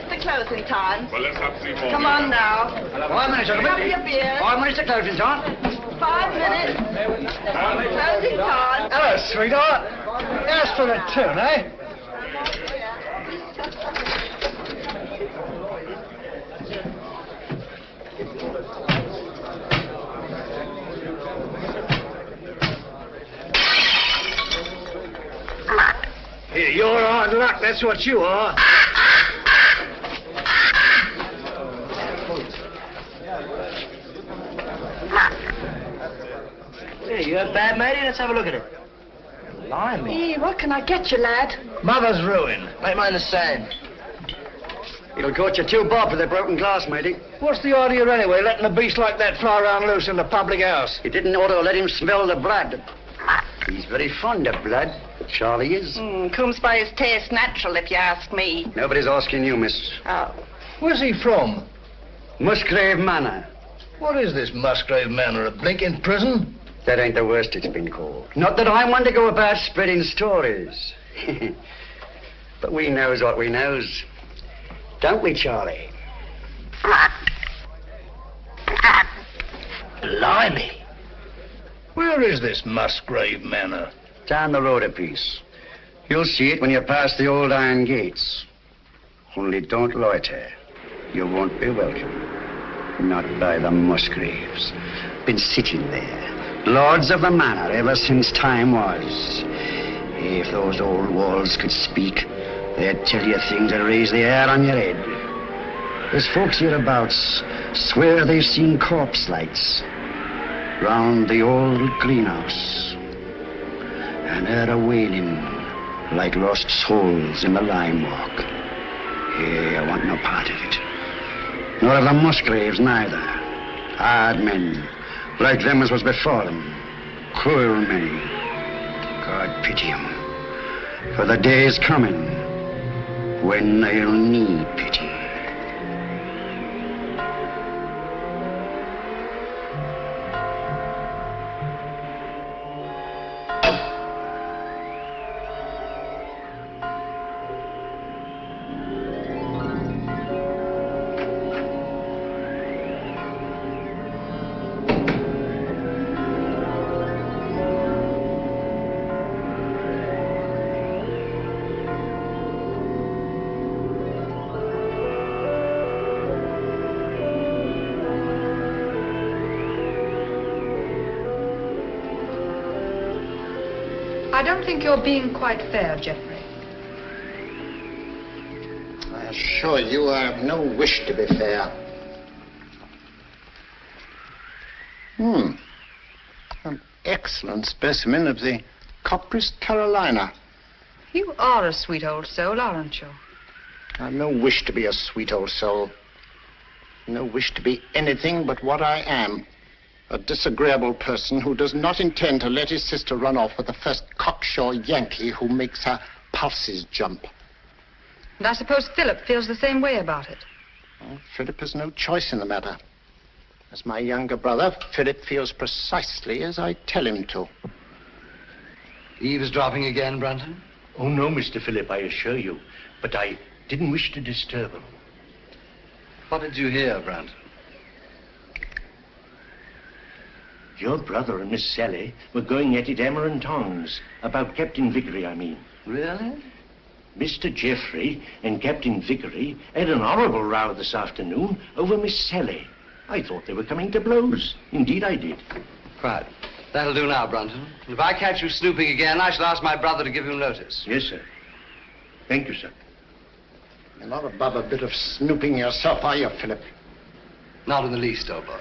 minutes to closing time. Well, let's have 3 more. Come on now. 5 minutes, gentlemen. Have your beer. 5 minutes to closing time. 5 minutes. Closing time. Hello, sweetheart. As for the tune, eh? Here, you're hard luck, that's what you are. Here, you have bad, matey? Let's have a look at it. Blimey. Hey, what can I get you, lad? Mother's ruin. Make mine the same. It'll cost you 2 bob for the broken glass, matey. What's the idea anyway, letting a beast like that fly around loose in the public house? You didn't ought to let him smell the blood. He's very fond of blood, Charlie is. Comes by his taste natural, if you ask me. Nobody's asking you, miss. Oh. Where's he from? Musgrave Manor. What is this Musgrave Manor, a blinking prison? That ain't the worst it's been called. Not that I want to go about spreading stories. But we knows what we knows. Don't we, Charlie? Blimey. Where is this Musgrave Manor? Down the road a piece. You'll see it when you pass the old iron gates. Only don't loiter. You won't be welcome. Not by the Musgraves. Been sitting there, lords of the manor ever since time was. If those old walls could speak, they'd tell you things that raise the hair on your head. There's folks hereabouts swear they've seen corpse lights round the old greenhouse, and heard a wailing like lost souls in the lime walk. Hey, I want no part of it. Nor of the Musgraves neither. Hard men, like them as was before them. Cruel men. God pity 'em. For the day is coming when they'll need pity. I don't think you're being quite fair, Geoffrey. I assure you I have no wish to be fair. An excellent specimen of the Copris Carolina. You are a sweet old soul, aren't you? I have no wish to be a sweet old soul. No wish to be anything but what I am. A disagreeable person who does not intend to let his sister run off with the first cocksure Yankee who makes her pulses jump. And I suppose Philip feels the same way about it. Well, Philip has no choice in the matter. As my younger brother, Philip feels precisely as I tell him to. Eavesdropping again, Brunton? Oh, no, Mr. Philip, I assure you. But I didn't wish to disturb him. What did you hear, Brunton? Your brother and Miss Sally were going at it hammer and tongs. About Captain Vickery, I mean. Really? Mr. Geoffrey and Captain Vickery had an horrible row this afternoon over Miss Sally. I thought they were coming to blows. Indeed, I did. Right. That'll do now, Brunton. If I catch you snooping again, I shall ask my brother to give you notice. Yes, sir. Thank you, sir. You're not above a bit of snooping yourself, are you, Philip? Not in the least, old boy.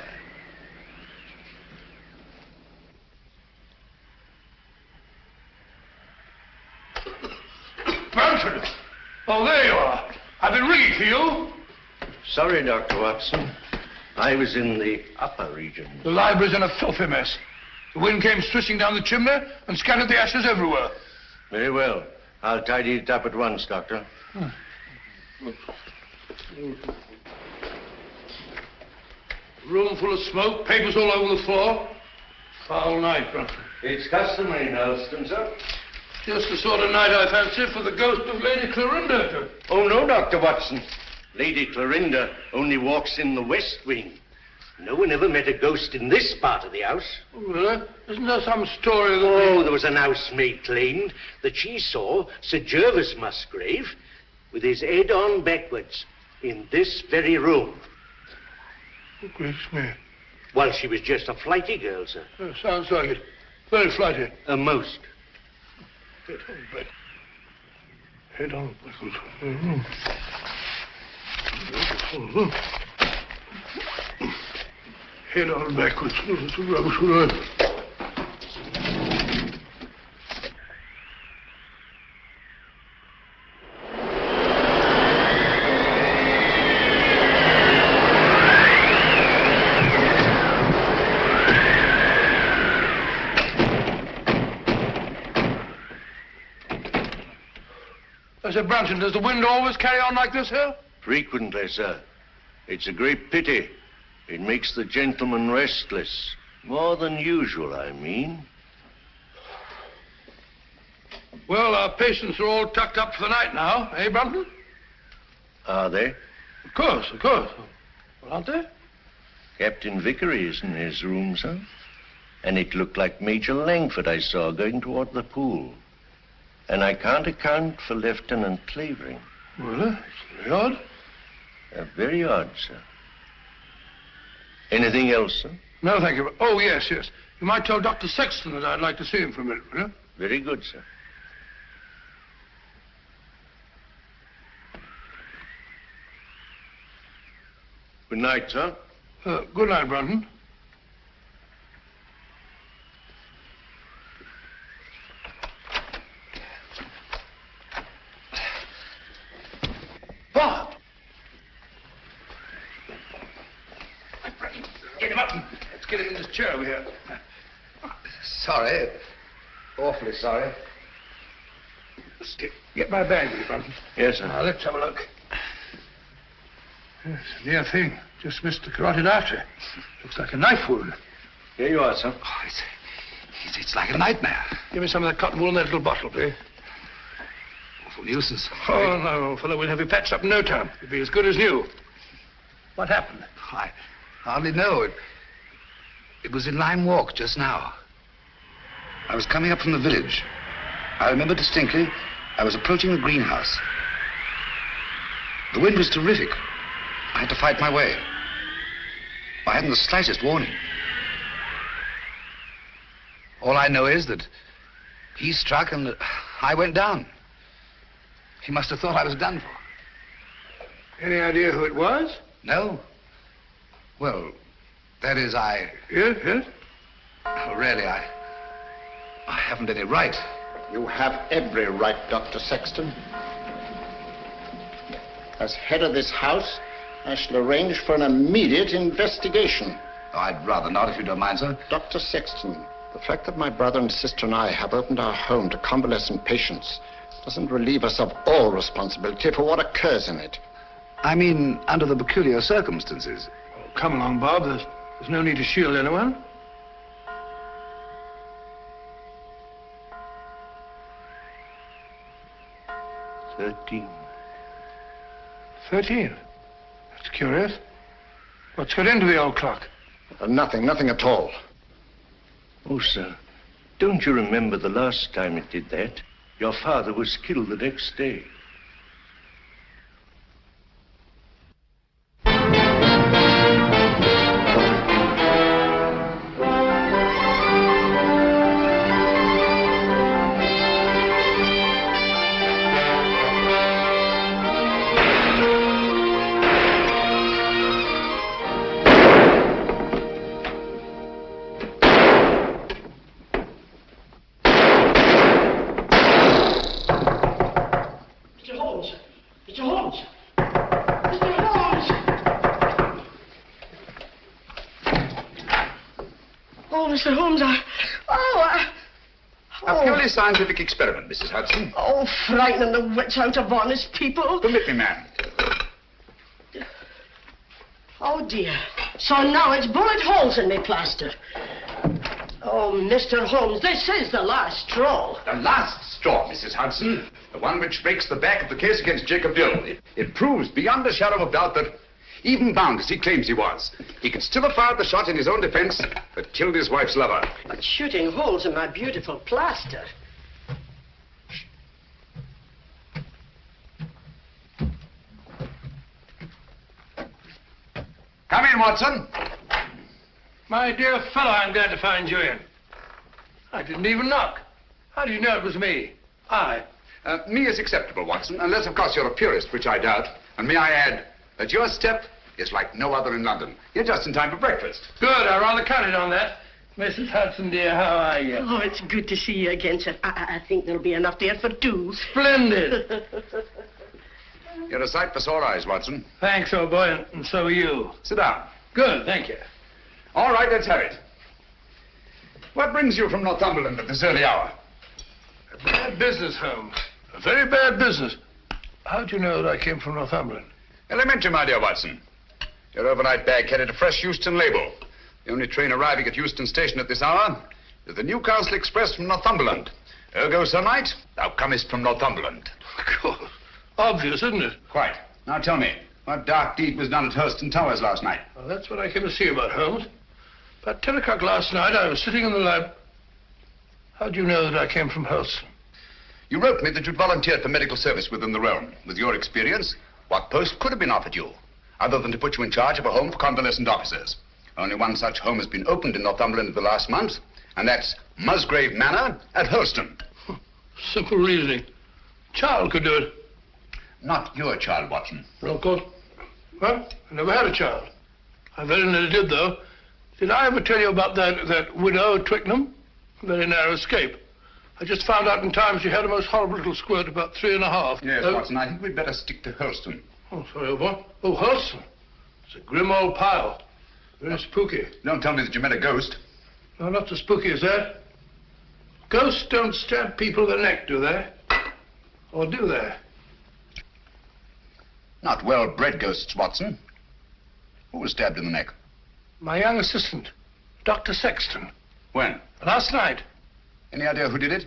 Brunton! Oh, there you are. I've been ringing for you. Sorry, Dr. Watson. I was in the upper region. The library's in a filthy mess. The wind came swishing down the chimney and scattered the ashes everywhere. Very well. I'll tidy it up at once, Doctor. Room full of smoke, papers all over the floor. Foul night, Brunton. It's customary in Helston, sir. Just the sort of night I fancy for the ghost of Lady Clorinda. Oh, no, Dr. Watson. Lady Clorinda only walks in the west wing. No one ever met a ghost in this part of the house. Oh, really? Isn't there some story that... Oh, there was an housemaid claimed that she saw Sir Gervas Musgrave with his head on backwards in this very room. Oh, gracious me. While she was just a flighty girl, sir. Oh, sounds like it. Very flighty. Most. Head on back. Head on backwards. Mm-hmm. Mm-hmm. Head on backwards. It's a rubbish word. I said, Brunton, does the wind always carry on like this here? Frequently, sir. It's a great pity. It makes the gentleman restless. More than usual, I mean. Well, our patients are all tucked up for the night now, eh, Brunton? Are they? Of course, of course. Well, aren't they? Captain Vickery is in his room, sir. And it looked like Major Langford I saw going toward the pool. And I can't account for Lieutenant Clavering. Really? It's very odd. Very odd, sir. Anything else, sir? No, thank you. Oh, yes, yes. You might tell Dr. Sexton that I'd like to see him for a minute, will you? Very good, sir. Good night, sir. Good night, Brunton. Bob! Get him up. Let's get him in this chair over here. Sorry. Awfully sorry. Let's get my bag with you, Brunton. Yes, sir. Now, let's have a look. Yes, a near thing. Just missed the carotid artery. Looks like a knife wound. Here you are, sir. Oh, it's like a nightmare. Give me some of that cotton wool in that little bottle, please. Awful nuisance. Oh, no, fellow, we'll have you patched up in no time. You'll be as good as new. What happened? I hardly know. It was in Lime Walk just now. I was coming up from the village. I remember distinctly I was approaching the greenhouse. The wind was terrific. I had to fight my way. I hadn't the slightest warning. All I know is that he struck and I went down. He must have thought I was done for. Any idea who it was? No. Well, that is, Yes, yes. really, I haven't any right. You have every right, Dr. Sexton. As head of this house, I shall arrange for an immediate investigation. Oh, I'd rather not, if you don't mind, sir. Dr. Sexton, the fact that my brother and sister and I have opened our home to convalescent patients doesn't relieve us of all responsibility for what occurs in it. I mean, under the peculiar circumstances. Oh, come along, Bob. There's no need to shield anyone. $13. 13. That's curious. What's got into the old clock? Nothing at all. Oh, sir, don't you remember the last time it did that? Your father was killed the next day. Mr. Holmes, A purely scientific experiment, Mrs. Hudson. Oh, frightening the wits out of honest people. Permit me, ma'am. Oh, dear. So now it's bullet holes in me plaster. Oh, Mr. Holmes, this is the last straw. The last straw, Mrs. Hudson. one which breaks the back of the case against Jacob Dill. It proves beyond a shadow of doubt that, even bound as he claims he was, he could still have fired the shot in his own defense that killed his wife's lover. But shooting holes in my beautiful plaster. Come in, Watson. My dear fellow, I'm glad to find you in. I didn't even knock. How do you know it was me? Me is acceptable, Watson, unless, of course, you're a purist, which I doubt. And may I add that your step is like no other in London. You're just in time for breakfast. Good, I rather counted on that. Mrs. Hudson, dear, how are you? Oh, it's good to see you again, sir. I think there'll be enough there for two. Splendid. You're a sight for sore eyes, Watson. Thanks, old boy, and so are you. Sit down. Good, thank you. All right, let's have it. What brings you from Northumberland at this early hour? A bad business, Holmes. A very bad business. How'd you know that I came from Northumberland? Elementary, my dear Watson. Your overnight bag carried a fresh Euston label. The only train arriving at Euston Station at this hour is the Newcastle Express from Northumberland. Ergo, Sir Knight, thou comest from Northumberland. Of course. Obvious, isn't it? Quite. Now tell me, what dark deed was done at Hurston Towers last night? Well, that's what I came to see you about, Holmes. About 10 o'clock last night, I was sitting in the lab. How'd you know that I came from Hurston? You wrote me that you'd volunteered for medical service within the realm. With your experience, what post could have been offered you, other than to put you in charge of a home for convalescent officers? Only one such home has been opened in Northumberland in the last month, and that's Musgrave Manor at Hurston. Simple reasoning. Child could do it. Not your child, Watson. No, of course. Well, I never had a child. I very nearly did, though. Did I ever tell you about that widow at Twickenham? Very narrow escape. I just found out in time she had a most horrible little squirt, about 3.5. Yes, Watson, I think we'd better stick to Hurston. Oh, sorry, old boy. Oh, Hurston. It's a grim old pile. Very spooky. Don't tell me that you met a ghost. No, not so spooky as that. Ghosts don't stab people in the neck, do they? Or do they? Not well-bred ghosts, Watson. Who was stabbed in the neck? My young assistant, Dr. Sexton. When? Last night. Any idea who did it?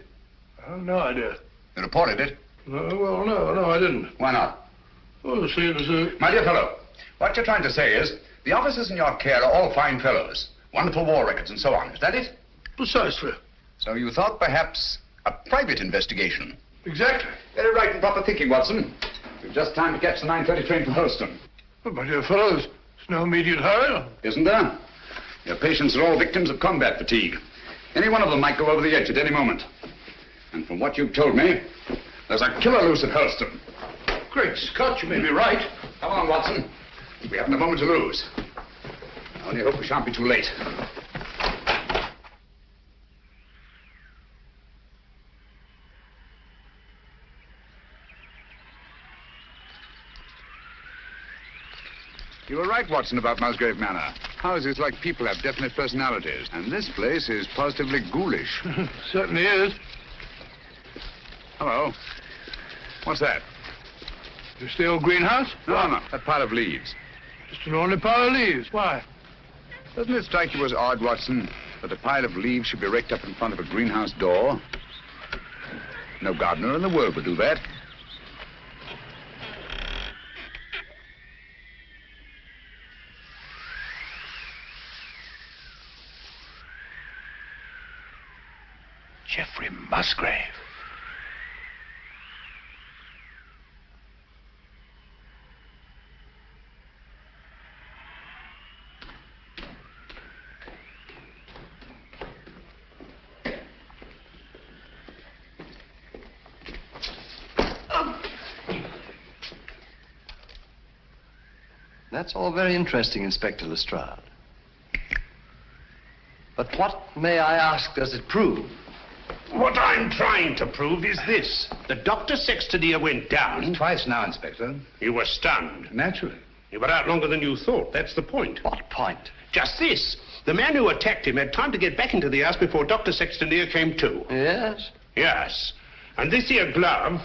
Oh, no idea. You reported it? No, I didn't. Why not? Oh, see, it was a... My dear fellow, what you're trying to say is the officers in your care are all fine fellows, wonderful war records and so on. Is that it? Precisely. So you thought perhaps a private investigation? Exactly. Very right and proper thinking, Watson. You've just time to catch the 9:30 train for Hurston. But, my dear fellows, there's no immediate hurry. Isn't there? Your patients are all victims of combat fatigue. Any one of them might go over the edge at any moment. And from what you've told me, there's a killer loose at Hurston. Great Scott, you may be right. Come on, Watson. We haven't a moment to lose. I only hope we shan't be too late. You were right, Watson, about Musgrave Manor. Houses like people have definite personalities, and this place is positively ghoulish. Certainly is. Hello. What's that? Just the old greenhouse? No, that pile of leaves. Just an ordinary pile of leaves. Why? Doesn't it strike you as odd, Watson, that a pile of leaves should be raked up in front of a greenhouse door? No gardener in the world would do that. Geoffrey Musgrave. That's all very interesting, Inspector Lestrade. But what, may I ask, does it prove? What I'm trying to prove is this. The Dr. Sexton here went down. Twice now, Inspector. You were stunned. Naturally. You were out longer than you thought. That's the point. What point? Just this. The man who attacked him had time to get back into the house before Dr. Sexton here came to. Yes? Yes. And this here glove...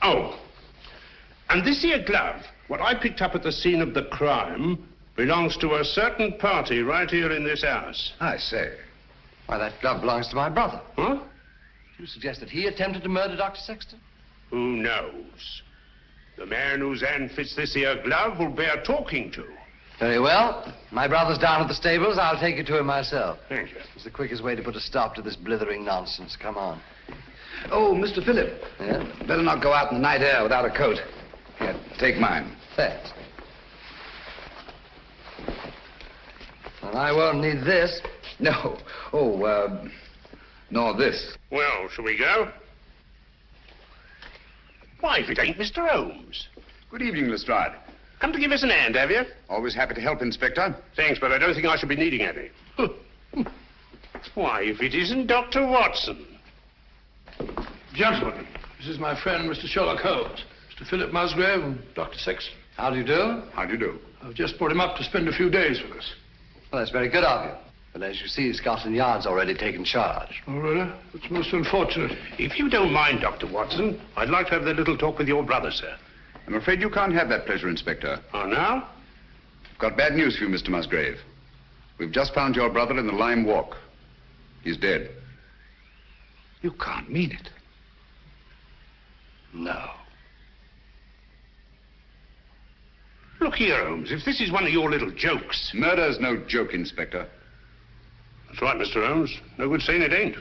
Oh. And this here glove, what I picked up at the scene of the crime, belongs to a certain party right here in this house. I say. Why, that glove belongs to my brother. Huh? You suggest that he attempted to murder Dr. Sexton? Who knows? The man whose hand fits this here glove will bear talking to. Very well. My brother's down at the stables. I'll take you to him myself. Thank you. It's the quickest way to put a stop to this blithering nonsense. Come on. Oh, Mr. Phillip. Yeah? Better not go out in the night air without a coat. Here, take mine. Thanks. Well, I won't need this. No. Oh, nor this. Well, shall we go? Why, if it ain't Mr. Holmes. Good evening, Lestrade. Come to give us an hand, have you? Always happy to help, Inspector. Thanks, but I don't think I shall be needing any. Why, if it isn't Dr. Watson. Gentlemen, this is my friend, Mr. Sherlock Holmes, Mr. Philip Musgrave and Dr. Sexton. How do you do? How do you do? I've just brought him up to spend a few days with us. Well, that's very good of you. But as you see, Scotland Yard's already taken charge. Oh, really? It's most unfortunate. If you don't mind, Dr. Watson, I'd like to have that little talk with your brother, sir. I'm afraid you can't have that pleasure, Inspector. Oh, now? I've got bad news for you, Mr. Musgrave. We've just found your brother in the Lime Walk. He's dead. You can't mean it. No. Look here, Holmes, if this is one of your little jokes... Murder's no joke, Inspector. That's right, Mr. Holmes. No good saying it ain't.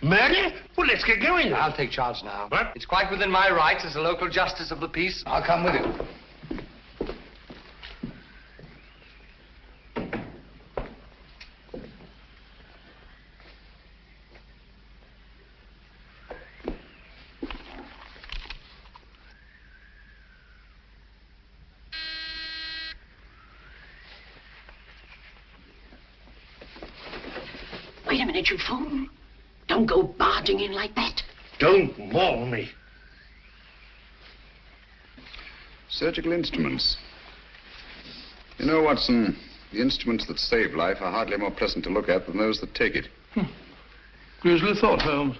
Murder? Well, let's get going. I'll take charge now. What? It's quite within my rights as a local justice of the peace. I'll come with you. Wait a minute, you fool. Don't go barging in like that. Don't maul me. Surgical instruments. You know, Watson, the instruments that save life are hardly more pleasant to look at than those that take it. Grisly thought, Holmes.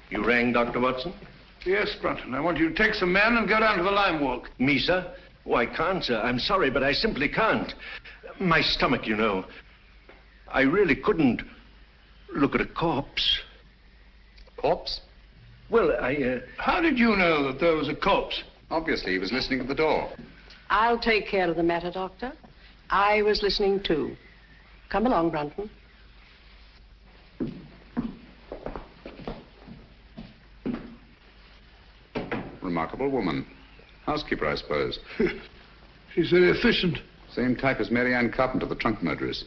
You rang, Dr. Watson? Yes, Brunton. I want you to take some men and go down to the Lime Walk. Me, sir? Oh, I can't, sir. I'm sorry, but I simply can't. My stomach, you know. I really couldn't look at a corpse. Corpse? Well, How did you know that there was a corpse? Obviously, he was listening at the door. I'll take care of the matter, Doctor. I was listening too. Come along, Brunton. Remarkable woman. Housekeeper, I suppose. She's very efficient. Same type as Mary Ann Carpenter, the trunk murderess.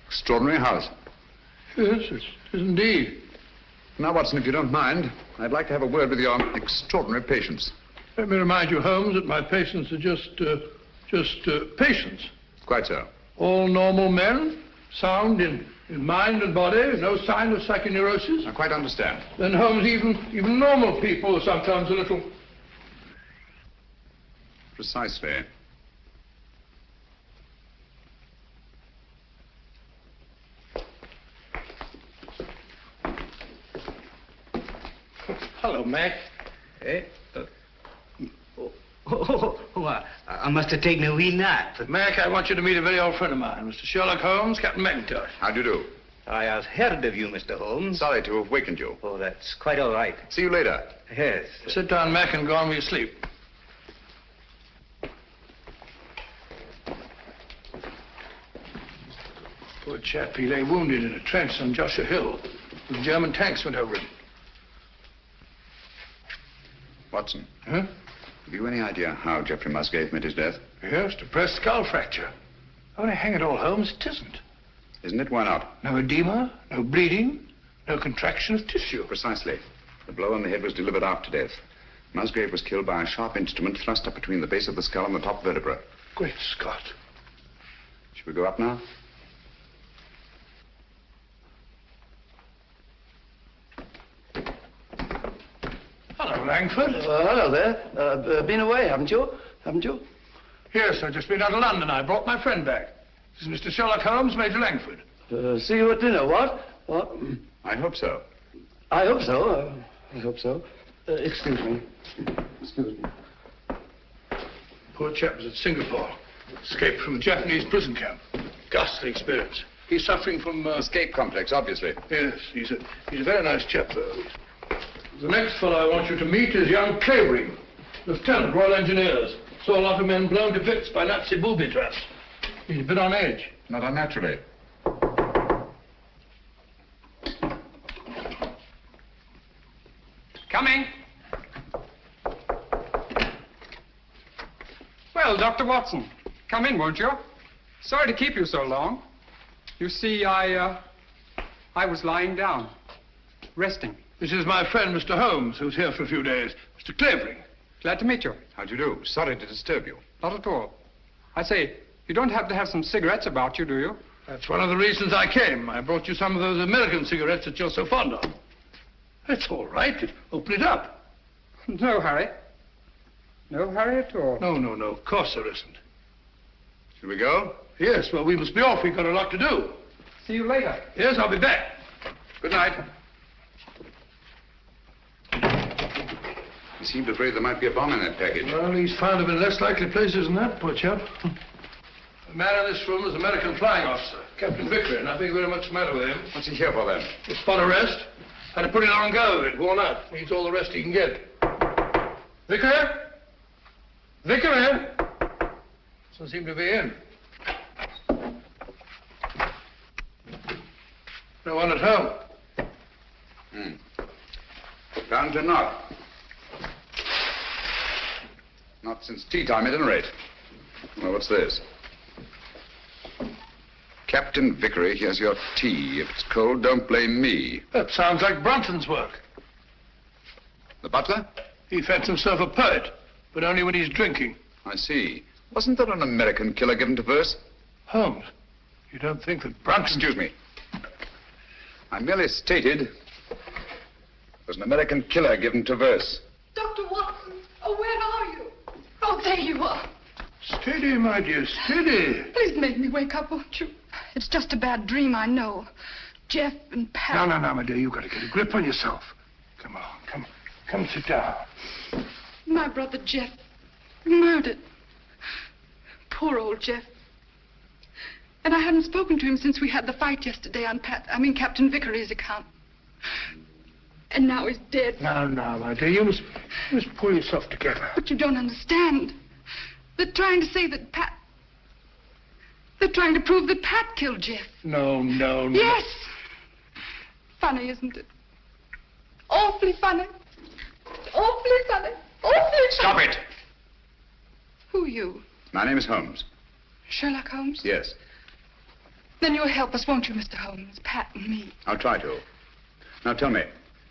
Extraordinary house. Yes, it is indeed. Now, Watson, if you don't mind, I'd like to have a word with your extraordinary patients. Let me remind you, Holmes, that my patients are just patients. Quite so. All normal men, sound in mind and body, no sign of psychoneurosis. I quite understand. Then, Holmes, even normal people are sometimes a little... Precisely. Hello, Mac. Eh? I must have taken a wee nap. Mac, I want you to meet a very old friend of mine, Mr. Sherlock Holmes, Captain McIntosh. How do you do? I have heard of you, Mr. Holmes. Sorry to have wakened you. Oh, that's quite all right. See you later. Yes. Sit down, Mac, and go on with your sleep. Poor chap, he lay wounded in a trench on Joshua Hill. The German tanks went over him. Watson. Huh? Have you any idea how Geoffrey Musgrave met his death? Yes, depressed skull fracture. Only hang it all, Holmes, it isn't. Isn't it? Why not? No edema, no bleeding, no contraction of tissue. Precisely. The blow on the head was delivered after death. Musgrave was killed by a sharp instrument thrust up between the base of the skull and the top vertebra. Great Scott. Shall we go up now? Hello, Langford. Hello there. Been away, haven't you? Haven't you? Yes, I've just been out of London. I brought my friend back. This is Mr. Sherlock Holmes, Major Langford. See you at dinner, what? What? I hope so. I hope so. I hope so. Excuse me. Excuse me. Poor chap was at Singapore. Escaped from a Japanese prison camp. Ghastly experience. He's suffering from... Escape complex, obviously. Yes, he's a very nice chap, though. The next fellow I want you to meet is young Clavering, Lieutenant, Royal Engineers. Saw a lot of men blown to bits by Nazi booby traps. He's a bit on edge. Not unnaturally. Coming. Well, Dr. Watson, come in, won't you? Sorry to keep you so long. You see, I was lying down, resting. This is my friend, Mr. Holmes, who's here for a few days. Mr. Clavering. Glad to meet you. How do you do? Sorry to disturb you. Not at all. I say, you don't happen to have some cigarettes about you, do you? That's one of the reasons I came. I brought you some of those American cigarettes that you're so fond of. It's all right. Open it up. No hurry. No hurry at all. No. Of course there isn't. Shall we go? Yes, well, we must be off. We've got a lot to do. See you later. Yes, I'll be back. Good night. He seemed afraid there might be a bomb in that package. Well, he's found them in less likely places than that, poor chap. The man in this room is an American flying officer, Captain Vickery. Nothing very much the matter with him. What's he here for, then? A spot arrest. Had a pretty long go of it, worn out. Needs all the rest he can get. Vickery? Vickery? Doesn't seem to be in. No one at home. Found to not. Not since tea time, at any rate. Well, what's this? Captain Vickery, here's your tea. If it's cold, don't blame me. That sounds like Brunton's work. The butler? He fancies himself a poet, but only when he's drinking. I see. Wasn't there an American killer given to verse? Holmes, you don't think that Brunton... Excuse me. I merely stated there's an American killer given to verse. Dr. Watson, oh, where are you? Oh, there you are. Steady, my dear, steady. Please make me wake up, won't you? It's just a bad dream, I know. Jeff and Pat... No, my dear, you've got to get a grip on yourself. Come on, come sit down. My brother Jeff, murdered. Poor old Jeff. And I hadn't spoken to him since we had the fight yesterday on Captain Vickery's account. And now he's dead. No, my dear, you must pull yourself together. But you don't understand. They're trying to say that Pat... They're trying to prove that Pat killed Jeff. No. Yes. Funny, isn't it? Awfully funny. Awfully funny. Awfully funny. Stop it! Who are you? My name is Holmes. Sherlock Holmes? Yes. Then you'll help us, won't you, Mr. Holmes? Pat and me. I'll try to. Now tell me,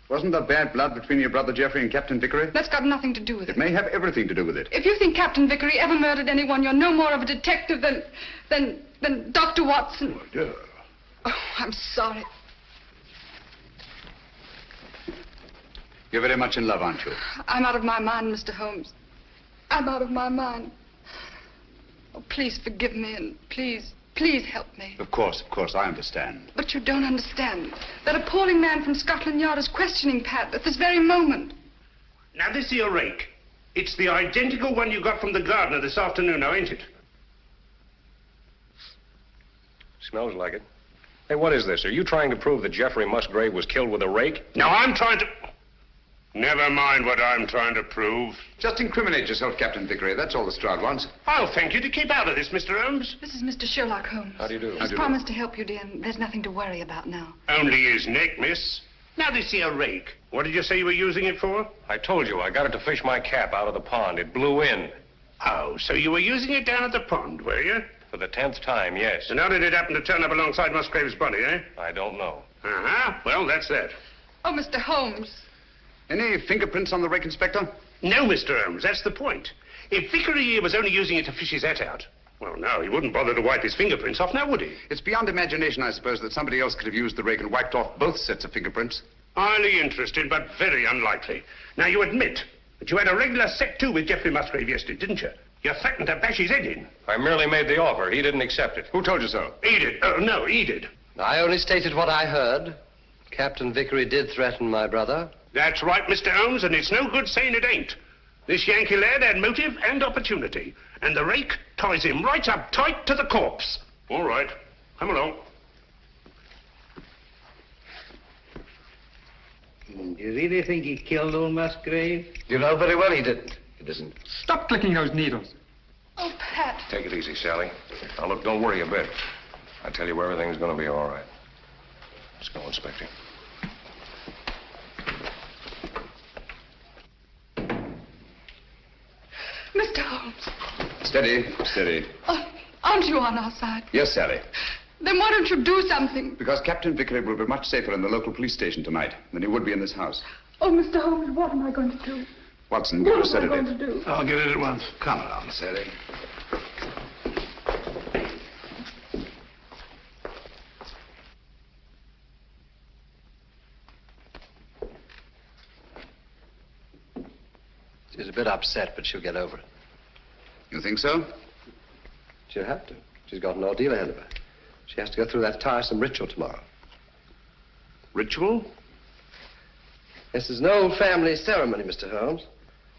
wasn't there bad blood between your brother Jeffrey and Captain Vickery? That's got nothing to do with it. It may have everything to do with it. If you think Captain Vickery ever murdered anyone, you're no more of a detective than Dr. Watson. Oh, dear. Oh, I'm sorry. You're very much in love, aren't you? I'm out of my mind, Mr. Holmes. I'm out of my mind. Oh, please forgive me and please help me. Of course, I understand. But you don't understand. That appalling man from Scotland Yard is questioning Pat at this very moment. Now, this here rake, it's the identical one you got from the gardener this afternoon, now, ain't it? Smells like it. Hey, what is this? Are you trying to prove that Jeffrey Musgrave was killed with a rake? Now, I'm trying to... Never mind what I'm trying to prove. Just incriminate yourself, Captain Vickery. That's all the Stroud wants. I'll thank you to keep out of this, Mr. Holmes. This is Mr. Sherlock Holmes. How do you do? He's promised to help you, dear, and there's nothing to worry about now. Only his neck, miss. Now, this here rake, what did you say you were using it for? I told you, I got it to fish my cap out of the pond. It blew in. Oh, so you were using it down at the pond, were you? For the 10th time, yes. And how did it happen to turn up alongside Musgrave's body, eh? I don't know. Uh-huh. Well, that's that. Oh, Mr. Holmes. Any fingerprints on the rake, Inspector? No, Mr. Holmes, that's the point. If Vickery here was only using it to fish his hat out, well, no, he wouldn't bother to wipe his fingerprints off, now would he? It's beyond imagination, I suppose, that somebody else could have used the rake and wiped off both sets of fingerprints. Highly interesting, but very unlikely. Now, you admit that you had a regular set to with Geoffrey Musgrave yesterday, didn't you? You threatened to bash his head in. I merely made the offer. He didn't accept it. Who told you so? He did. No, he did. I only stated what I heard. Captain Vickery did threaten my brother. That's right, Mr. Holmes, and it's no good saying it ain't. This Yankee lad had motive and opportunity, and the rake ties him right up tight to the corpse. All right, come along. Do you really think he killed old Musgrave? You know very well he didn't. He doesn't. Stop clicking those needles. Oh, Pat. Take it easy, Sally. Now, look, don't worry a bit. I tell you, everything's going to be all right. Let's go, Inspector. Mr. Holmes. Steady, steady. Oh, aren't you on our side? Yes, Sally. Then why don't you do something? Because Captain Vickery will be much safer in the local police station tonight than he would be in this house. Oh, Mr. Holmes, what am I going to do? Watson, give us a What am I sedative. going to do? I'll get it at once. Come along, Sally. She's a bit upset, but she'll get over it. You think so? She'll have to. She's got an ordeal ahead of her. She has to go through that tiresome ritual tomorrow. Ritual? This is an old family ceremony, Mr. Holmes.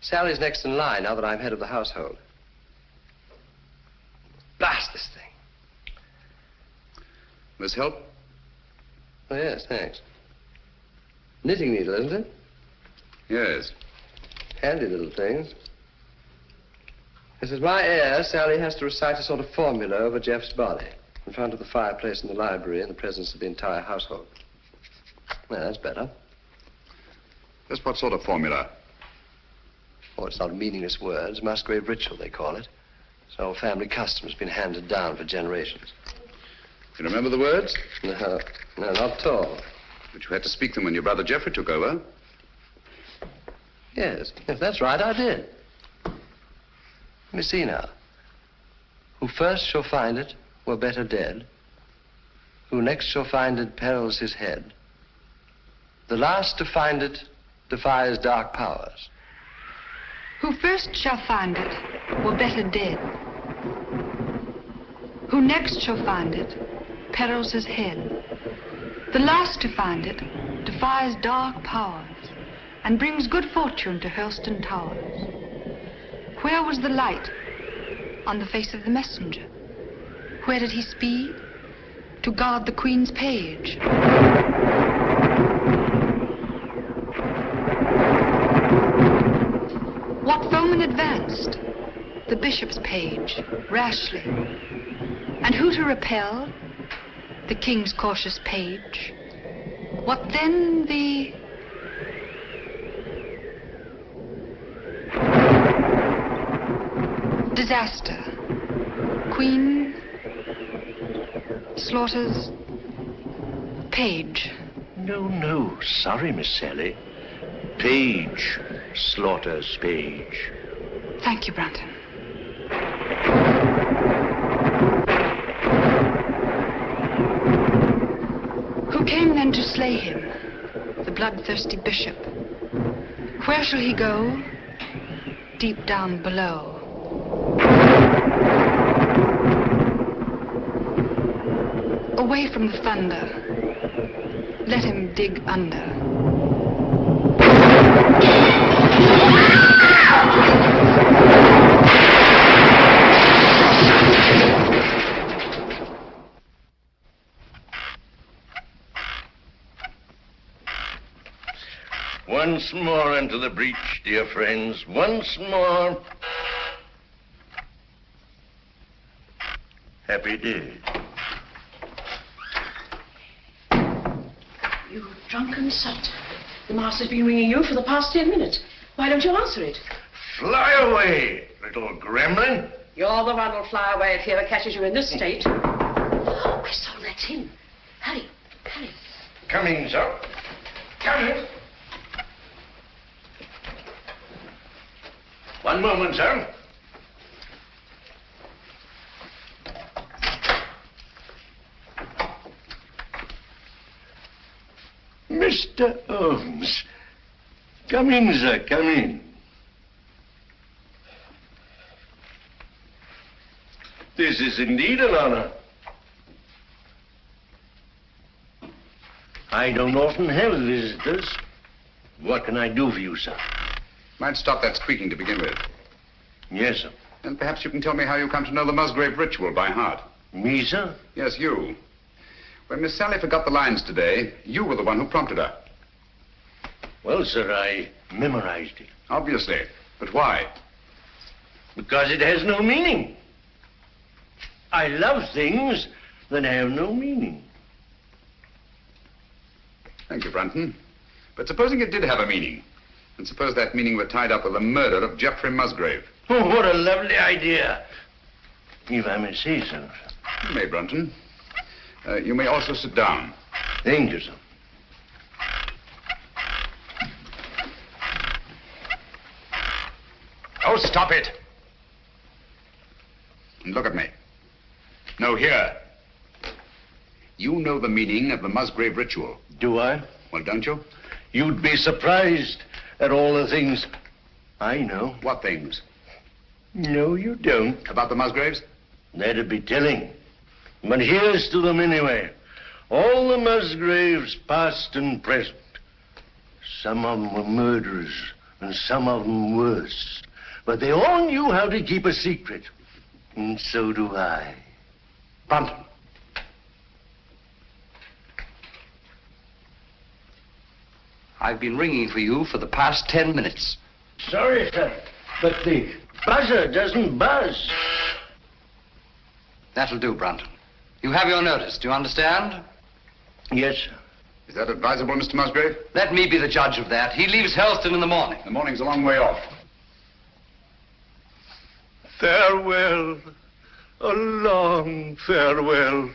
Sally's next in line now that I'm head of the household. Blast this thing. This help? Oh, yes, thanks. Knitting needle, isn't it? Yes. Handy little things. This is my heir. Sally has to recite a sort of formula over Jeff's body in front of the fireplace in the library in the presence of the entire household. Well, that's better. That's what sort of formula? Oh, it's not meaningless words. Musgrave Ritual, they call it. It's an old family custom that's been handed down for generations. You remember the words? No, not at all. But you had to speak them when your brother Geoffrey took over. Yes, that's right, I did. Let me see now. Who first shall find it were better dead. Who next shall find it perils his head. The last to find it defies dark powers. Who first shall find it were better dead. Who next shall find it perils his head. The last to find it defies dark powers and brings good fortune to Hurlstone Towers. Where was the light? On the face of the messenger. Where did he speed? To guard the Queen's page. What foeman advanced? The bishop's page, rashly. And who to repel? The king's cautious page. What then the... disaster. Queen slaughters page. No, sorry, Miss Sally. Page slaughters page. Thank you, Brandon. Who came then to slay him? The bloodthirsty bishop. Where shall he go? Deep down below. Away from the thunder. Let him dig under. Once more into the breach, dear friends. Once more. Happy day. You drunken sot. The master's been ringing you for the past 10 minutes. Why don't you answer it? Fly away, little gremlin. You're the one who'll fly away if he ever catches you in this state. Oh, so that's him. Hurry, hurry. Coming, sir. Coming. One moment, sir. Mr. Holmes. Come in, sir, come in. This is indeed an honor. I don't often have visitors. What can I do for you, sir? Might stop that squeaking to begin with. Yes, sir. And perhaps you can tell me how you come to know the Musgrave Ritual by heart. Me, sir? Yes, you. When Miss Sally forgot the lines today, you were the one who prompted her. Well, sir, I memorized it. Obviously. But why? Because it has no meaning. I love things that have no meaning. Thank you, Brunton. But supposing it did have a meaning, and suppose that meaning were tied up with the murder of Geoffrey Musgrave. Oh, what a lovely idea. If I may say so. You may, Brunton. You may also sit down. Thank you, sir. Oh, stop it. And look at me. No, here. You know the meaning of the Musgrave Ritual. Do I? Well, don't you? You'd be surprised at all the things I know. What things? No, you don't. About the Musgraves? That'd be telling. But here's to them anyway. All the Musgraves, past and present. Some of them were murderers, and some of them worse. But they all knew how to keep a secret. And so do I. Brunton. I've been ringing for you for the past 10 minutes. Sorry, sir, but the buzzer doesn't buzz. That'll do, Brunton. You have your notice, do you understand? Yes, sir. Is that advisable, Mr. Musgrave? Let me be the judge of that. He leaves Helston in the morning. The morning's a long way off. Farewell, a long farewell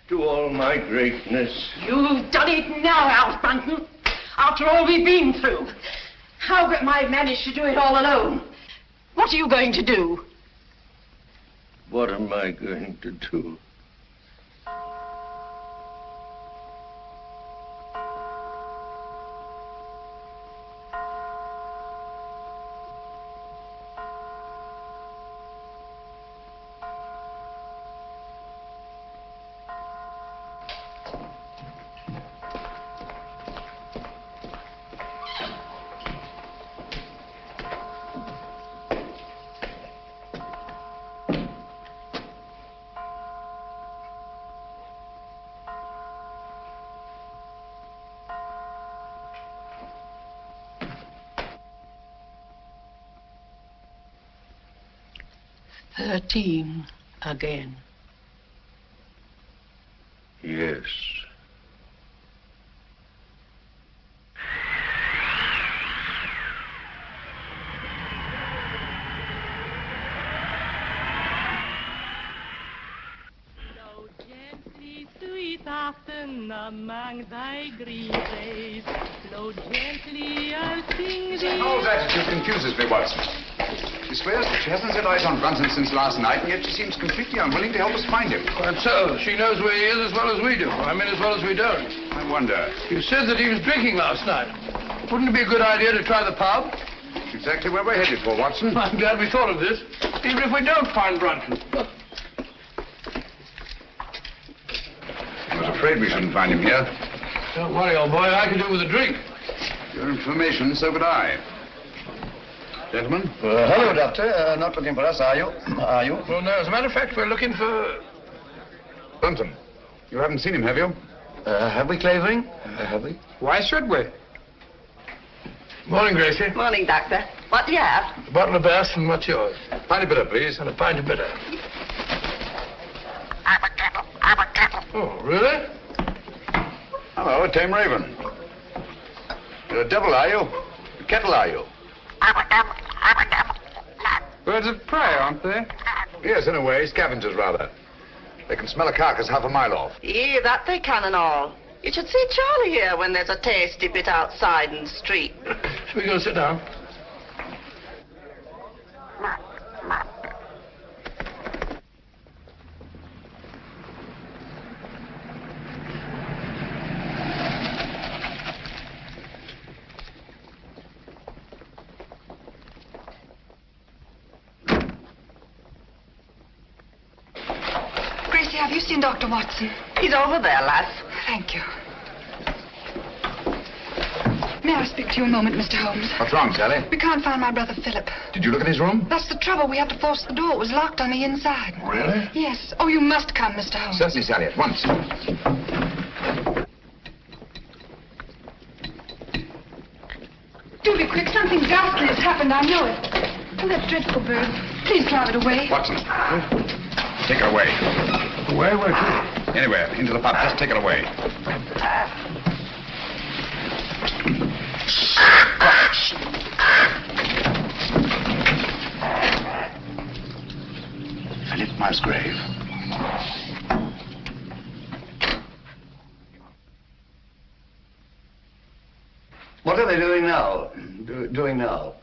to all my greatness. You've done it now, Alf Brunton. After all we've been through. How am I managed to do it all alone? What are you going to do? What am I going to do? Again. Yes. Flow gently, sweet afton, among thy green waves. Flow gently, I'll sing thee. Miss Hall's attitude confuses me, Watson. She swears that she hasn't set eyes on Brunton since last night, and yet she seems completely unwilling to help us find him. Quite so. She knows where he is as well as we do. I mean, as well as we don't. I wonder. You said that he was drinking last night. Wouldn't it be a good idea to try the pub? Exactly where we're headed for, Watson. I'm glad we thought of this. Even if we don't find Brunton. I was afraid we shouldn't find him here. Don't worry, old boy. I could do with a drink. Your information, so could I. Gentlemen? Hello, Doctor. Not looking for us, are you? Are you? Well, no. As a matter of fact, we're looking for... Brunton. You haven't seen him, have you? Have we, Clavering? Have we? Why should we? Morning, Gracie. Morning, Doctor. What do you have? A bottle of Bass, and what's yours? Pint of bitter, please. And a pint of bitter. Oh, really? Hello, a tame raven. You're a devil, are you? A kettle, are you? Birds of prey, aren't they? Yes, in a way. Scavengers, rather. They can smell a carcass half a mile off. Yeah, that they can and all. You should see Charlie here when there's a tasty bit outside in the street. Shall we go sit down? Gracie, have you seen Dr. Watson? He's over there, lass. Thank you. May I speak to you a moment, Mr. Holmes? What's wrong, Sally? We can't find my brother Philip. Did you look in his room? That's the trouble. We had to force the door. It was locked on the inside. Really? Yes. Oh, you must come, Mr. Holmes. Certainly, Sally, at once. Do be quick. Something ghastly has happened. I know it. Oh, that dreadful bird. Please drive it away. Watson, take it away. Away? Where to? Anywhere, into the pub. Just take it away. Philip Musgrave. What are they doing now? Doing now?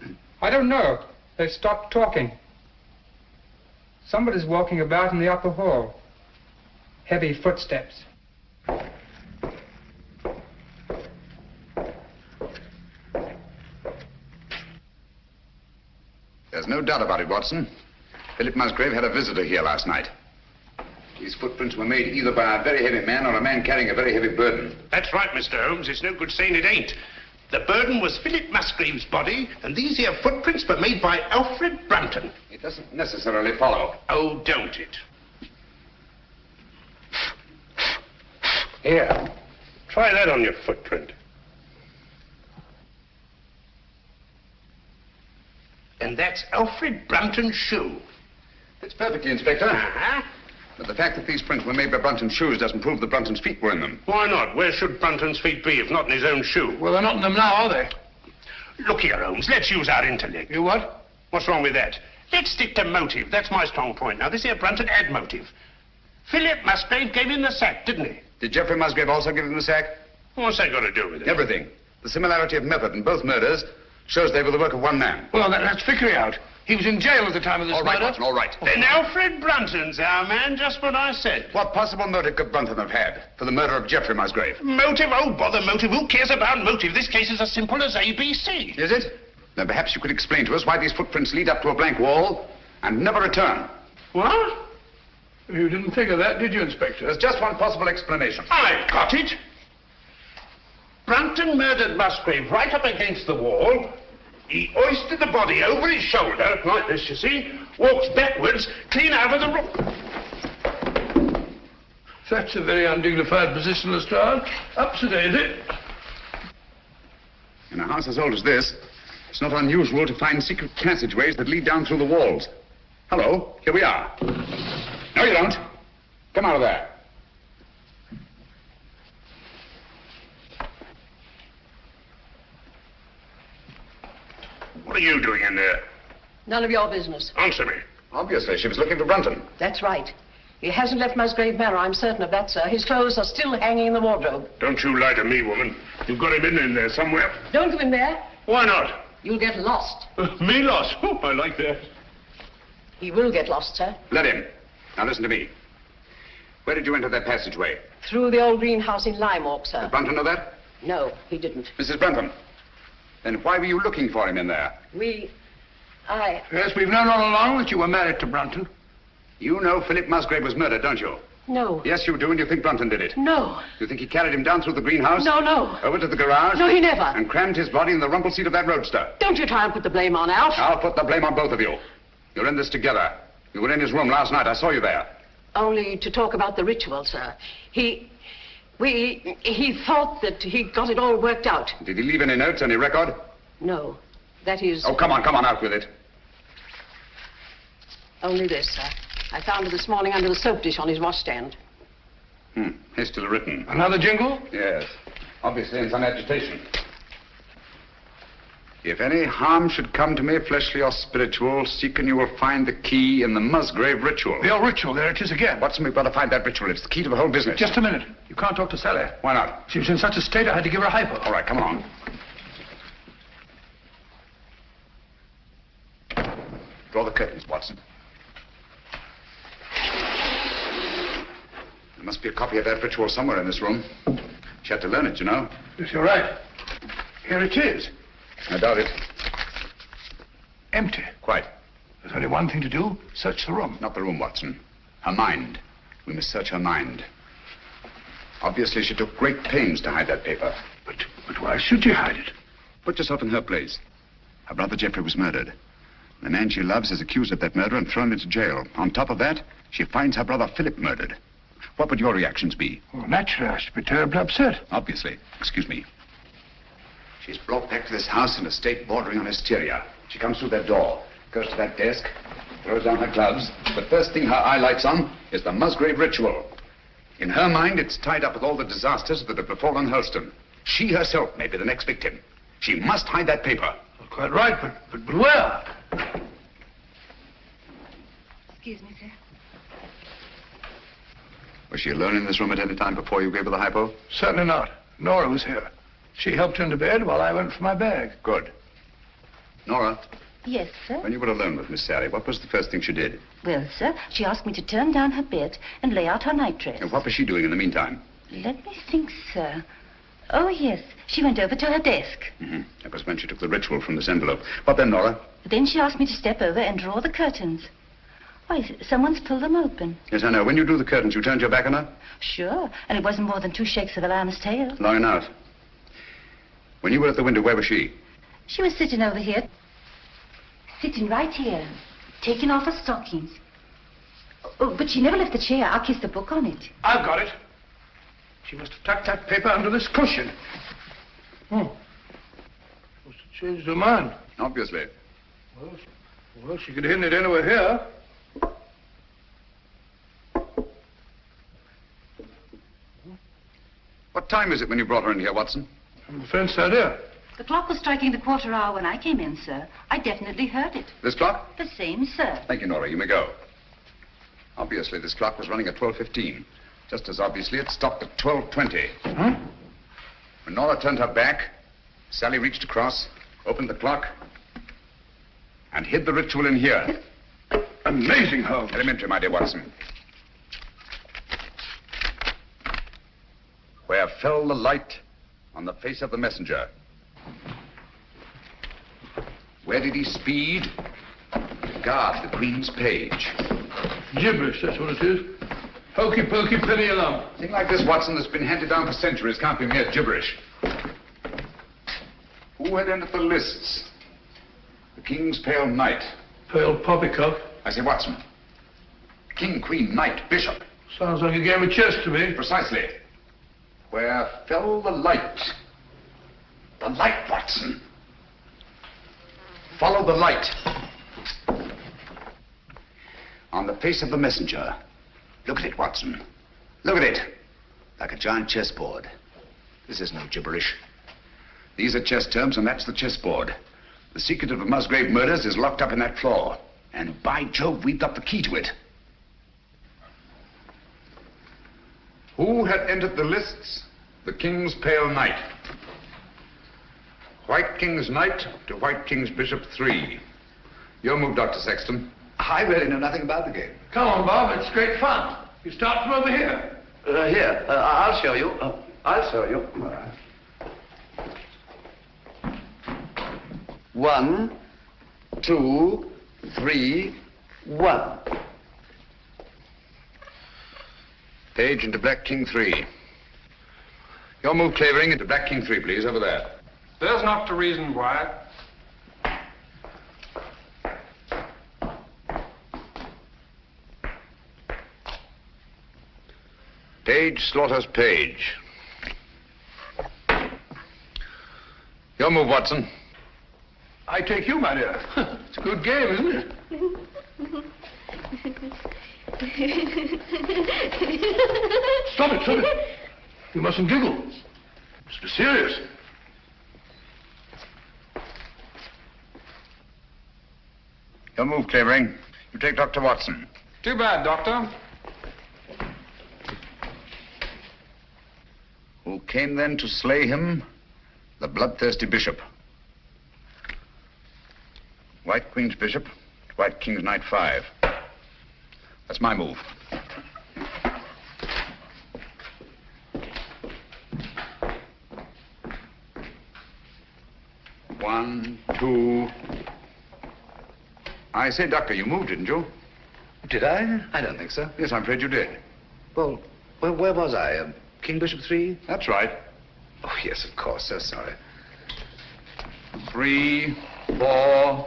I don't know. They stopped talking. Somebody's walking about in the upper hall. Heavy footsteps. There's no doubt about it, Watson. Philip Musgrave had a visitor here last night. These footprints were made either by a very heavy man or a man carrying a very heavy burden. That's right, Mr. Holmes. It's no good saying it ain't. The burden was Philip Musgrave's body, and these here footprints were made by Alfred Brunton. It doesn't necessarily follow. Oh, don't it? Here. Try that on your footprint. And that's Alfred Brunton's shoe. It's perfectly, Inspector. Uh-huh. But the fact that these prints were made by Brunton's shoes doesn't prove that Brunton's feet were in them. Why not? Where should Brunton's feet be if not in his own shoe? Well, they're not in them now, are they? Look here, Holmes. Let's use our intellect. You what? What's wrong with that? Let's stick to motive. That's my strong point. Now, this here Brunton had motive. Philip Musgrave gave him the sack, didn't he? Did Geoffrey Musgrave also give him the sack? What's that got to do with it? Everything. The similarity of method in both murders shows they were the work of one man. Well, that's Vickery out. He was in jail at the time of this All right, murder. Watson, all right. Then Alfred Brunton's our man, just what I said. What possible motive could Brunton have had for the murder of Geoffrey Musgrave? Motive? Oh, bother motive. Who cares about motive? This case is as simple as ABC. Is it? Then perhaps you could explain to us why these footprints lead up to a blank wall and never return. What? You didn't think of that, did you, Inspector? There's just one possible explanation. I got it. Brunton murdered Musgrave right up against the wall. He hoisted the body over his shoulder, like this, you see, walks backwards, clean out of the room. That's a very undignified position, Lestrade. Up to date, is it? In a house as old as this, it's not unusual to find secret passageways that lead down through the walls. Hello, here we are. No, you don't. Come out of there. What are you doing in there? None of your business. Answer me. Obviously, she was looking for Brunton. That's right. He hasn't left Musgrave Manor, I'm certain of that, sir. His clothes are still hanging in the wardrobe. Don't you lie to me, woman. You've got him in there somewhere. Don't go in there. Why not? You'll get lost. Me lost? Oh, I like that. He will get lost, sir. Let him. Now listen to me. Where did you enter that passageway? Through the old greenhouse in Lime Walk, sir. Did Brunton know that? No, he didn't. Mrs. Brunton, then why were you looking for him in there? Yes, we've known all along that you were married to Brunton. You know Philip Musgrave was murdered, don't you? No. Yes, you do, and you think Brunton did it? No. You think he carried him down through the greenhouse? No. Over to the garage? No, he never. And crammed his body in the rumble seat of that roadster? Don't you try and put the blame on Alf. I'll put the blame on both of you. You're in this together. You were in his room last night. I saw you there. Only to talk about the ritual, sir. He thought that he got it all worked out. Did he leave any notes, any record? No. That is... Oh, come on, out with it. Only this, sir. I found it this morning under the soap dish on his washstand. Hastily written. Another jingle? Yes. Obviously in some agitation. If any harm should come to me, fleshly or spiritual, seek and you will find the key in the Musgrave Ritual. The old ritual, there it is again. Watson, we've got to find that ritual. It's the key to the whole business. Just a minute. You can't talk to Sally. Why not? She was in such a state I had to give her a hypo. All right, come on. Draw the curtains, Watson. There must be a copy of that ritual somewhere in this room. She had to learn it, you know. Yes, you're right. Here it is. I doubt it. Empty. Quite. There's only one thing to do. Search the room. Not the room, Watson. Her mind. We must search her mind. Obviously, she took great pains to hide that paper. But why should you hide it? Put yourself in her place. Her brother Geoffrey was murdered. The man she loves is accused of that murder and thrown into jail. On top of that, she finds her brother Philip murdered. What would your reactions be? Well, naturally, I should be terribly upset. Obviously. Excuse me. She's brought back to this house in a state bordering on hysteria. She comes through that door, goes to that desk, throws down her gloves. The first thing her eye lights on is the Musgrave Ritual. In her mind, it's tied up with all the disasters that have befallen Hurlstone. She herself may be the next victim. She must hide that paper. Quite right, but where? Excuse me, sir. Was she alone in this room at any time before you gave her the hypo? Certainly not. Nora was here. She helped into bed while I went for my bag. Good. Nora, Yes, sir. when you were alone with Miss Sally, what was the first thing she did? Well, sir, she asked me to turn down her bed and lay out her nightdress. And what was she doing in the meantime? Let me think, sir. Oh, yes. She went over to her desk. Mm-hmm. That was when she took the ritual from this envelope. What then, Nora? Then she asked me to step over and draw the curtains. Why, someone's pulled them open. Yes, I know. When you drew the curtains, you turned your back on her? Sure, and it wasn't more than 2 shakes of a lamb's tail. Long enough. When you were at the window, where was she? She was sitting over here. Sitting right here, taking off her stockings. Oh, but she never left the chair. I'll kiss the book on it. I've got it. She must have tucked that paper under this cushion. Must have changed her mind. Obviously. Well, she could have hidden it anywhere here. What time is it when you brought her in here, Watson? I'm afraid so, dear. The clock was striking the 1/4 hour when I came in, sir. I definitely heard it. This clock? The same, sir. Thank you, Nora. You may go. Obviously, this clock was running at 12:15. Just as obviously, it stopped at 12:20. Huh? When Nora turned her back, Sally reached across, opened the clock, and hid the ritual in here. Amazing, Holmes. Elementary, my dear Watson. Where fell the light on the face of the messenger? Where did he speed? To guard the Queen's page. Gibberish, that's what it is. Hokey pokey penny a lump. A thing like this, Watson, that's been handed down for centuries can't be mere gibberish. Who had entered the lists? The King's Pale Knight. Pale poppycock. I say, Watson. King, Queen, Knight, Bishop. Sounds like a game of chess to me. Precisely. Where fell the light? The light, Watson. Follow the light. On the face of the messenger. Look at it, Watson. Look at it. Like a giant chessboard. This is no gibberish. These are chess terms, and that's the chessboard. The secret of the Musgrave murders is locked up in that claw. And by Jove, we've got the key to it. Who had entered the lists? The King's Pale Knight. White King's Knight to White King's Bishop 3. Your move, Dr. Sexton. I really know nothing about the game. Come on, Bob. It's great fun. You start from over here. Here. I'll show you. I'll show you. 1, 2, 3, 1. Page into Black King 3. Your move, Clavering, into Black King 3, please, over there. There's not the reason why. Page slaughters Page. Your move, Watson. I take you, my dear. It's a good game, isn't it? Stop it, stop it. You mustn't giggle. Must be serious. Your move, Clavering. You take Dr. Watson. Too bad, Doctor. Who came then to slay him? The bloodthirsty bishop. White Queen's Bishop, White King's Knight 5. That's my move. One, two. I say, Doctor, you moved, didn't you? Did I? I don't think so. Yes, I'm afraid you did. Well, where was I? King Bishop 3? That's right. Oh, yes, of course. So sorry. 3, 4,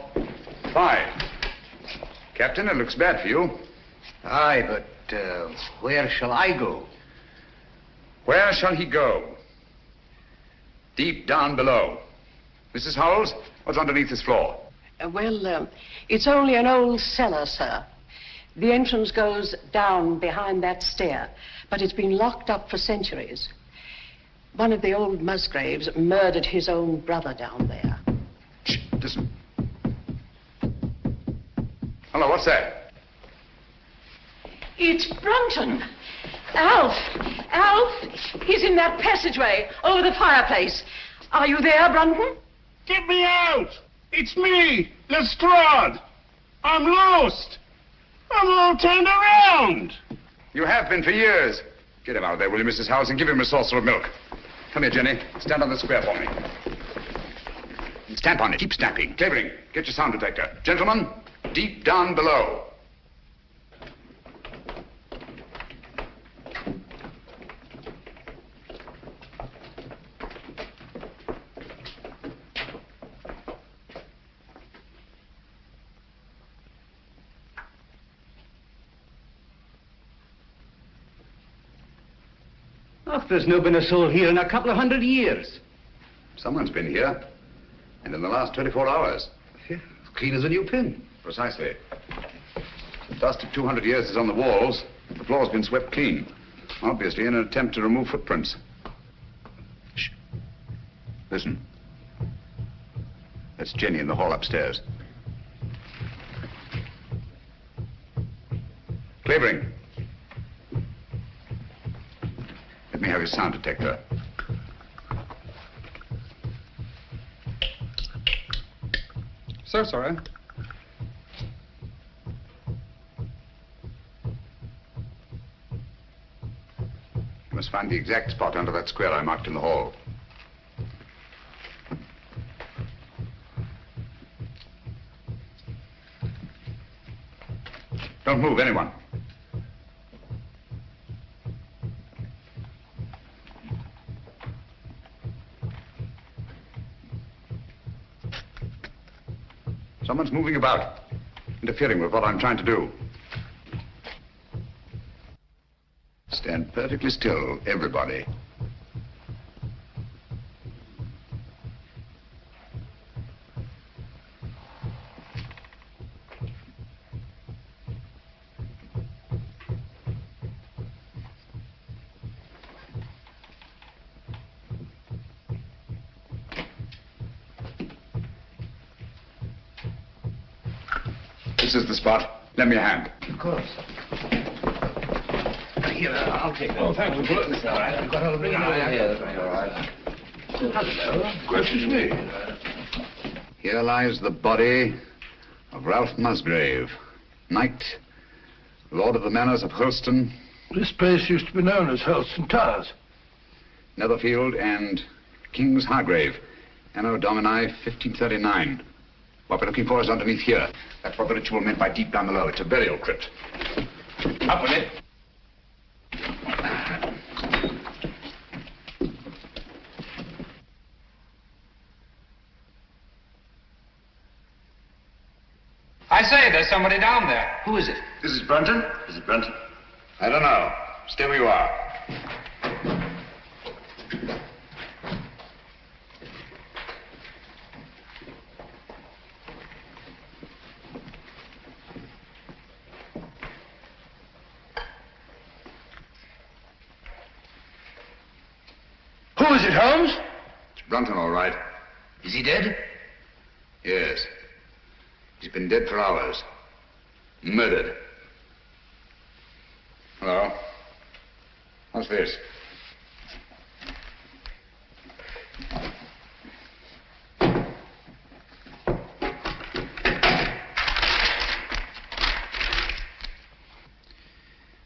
5. Captain, it looks bad for you. Aye, but where shall I go? Where shall he go? Deep down below. Mrs. Howells, what's underneath this floor? It's only an old cellar, sir. The entrance goes down behind that stair, but it's been locked up for centuries. One of the old Musgraves murdered his own brother down there. Shh, listen. Hello, what's that? It's Brunton. Alf! He's in that passageway over the fireplace. Are you there, Brunton? Get me out! It's me, Lestrade. I'm lost. I'm all turned around. You have been for years. Get him out of there, will you, Mrs. Howells, and give him a saucer of milk. Come here, Jenny. Stand on the square for me. Stamp on it. Keep stamping. Clavering, get your sound detector. Gentlemen, deep down below. Oh, there's no been a soul here in a couple of 100 years. Someone's been here. And in the last 24 hours. Yeah, clean as a new pin. Precisely. The dust of 200 years is on the walls. The floor's been swept clean. Obviously in an attempt to remove footprints. Shh. Listen. That's Jenny in the hall upstairs. Clavering. Let me have your sound detector. So sorry. You must find the exact spot under that square I marked in the hall. Don't move, anyone. Someone's moving about, interfering with what I'm trying to do. Stand perfectly still, everybody. This is the spot. Lend me a hand. Of course. Here, I'll take that. Oh, thank you. It's all right. I've got all the ring. All right. Hello. Questions me. Here lies the body of Ralph Musgrave, knight, lord of the manors of Holston. This place used to be known as Holston Towers. Netherfield and King's Hargrave, Anno Domini 1539. What we're looking for is underneath here. That's what the ritual meant by deep down below. It's a burial crypt. Up with it. I say, there's somebody down there. Who is it? This is Brunton? Is it Brunton? I don't know. Stay where you are. Who is it, Holmes? It's Brunton, all right. Is he dead? Yes. He's been dead for hours. Murdered. Hello? What's this?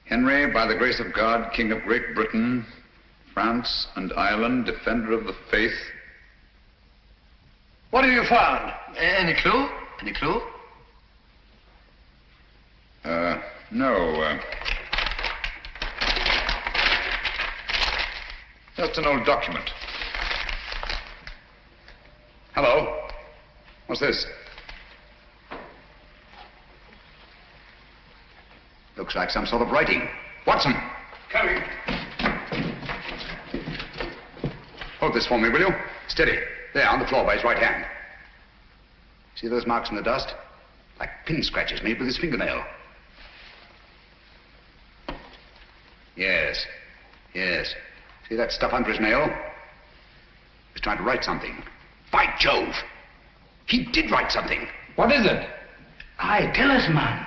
Henry, by the grace of God, King of Great Britain, France and Ireland, defender of the faith. What have you found? Any clue? Any clue? No. Just an old document. Hello? What's this? Looks like some sort of writing. Watson! Coming. Hold this for me, will you? Steady. There, on the floor by his right hand. See those marks in the dust? Like pin scratches made with his fingernail. Yes. Yes. See that stuff under his nail? He's trying to write something. By Jove! He did write something. What is it? Aye, tell us, man.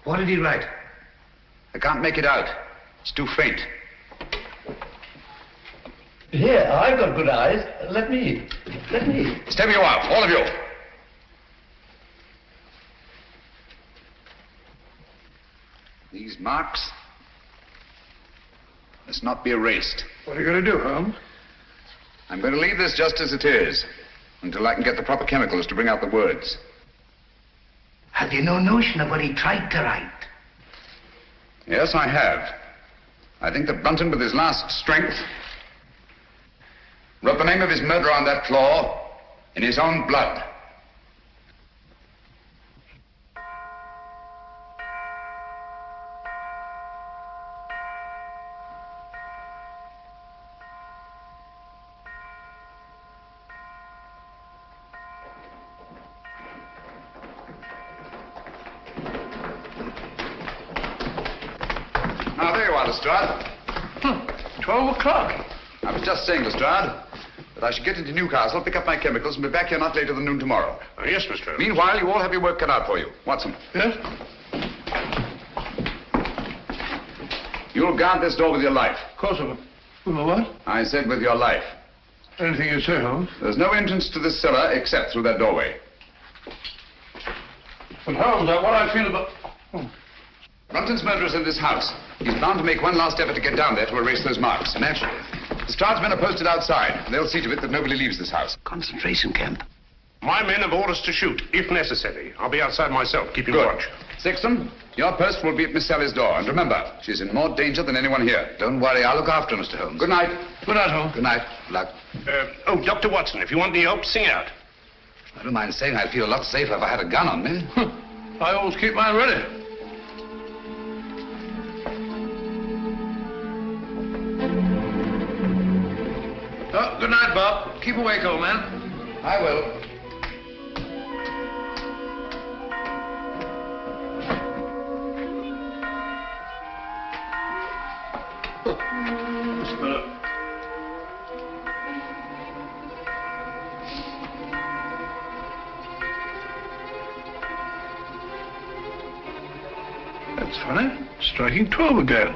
What did he write? I can't make it out. It's too faint. Here, I've got good eyes. Let me. Stay where you are, all of you. These marks must not be erased. What are you going to do, Holmes? I'm going to leave this just as it is, until I can get the proper chemicals to bring out the words. Have you no notion of what he tried to write? Yes, I have. I think that Brunton, with his last strength, wrote the name of his murderer on that floor in his own blood. Now, there you are, Lestrade. 12 o'clock. I was just saying, Lestrade, that I should get into Newcastle, pick up my chemicals, and be back here not later than noon tomorrow. Yes, Mr. Holmes. Meanwhile, you all have your work cut out for you. Watson. Yes? You'll guard this door with your life. Of course I will. With my what? I said with your life. Anything you say, Holmes. There's no entrance to this cellar except through that doorway. But Holmes, what I feel about... Brunton's murderer's in this house. He's bound to make one last effort to get down there to erase those marks. Naturally. Lestrade's men are posted outside. They'll see to it that nobody leaves this house. Concentration camp. My men have orders to shoot, if necessary. I'll be outside myself, keeping Good. watch. Sexton, your post will be at Miss Sally's door. And remember, she's in more danger than anyone here. Don't worry, I'll look after her, Mr. Holmes. Good night. Good night, Holmes. Good night. Good luck. Oh, Dr. Watson, if you want any help, sing out. I don't mind saying I'd feel a lot safer if I had a gun on me. I always keep mine ready. Oh, good night, Bob. Keep awake, old man. I will. That's funny. Striking 12 again.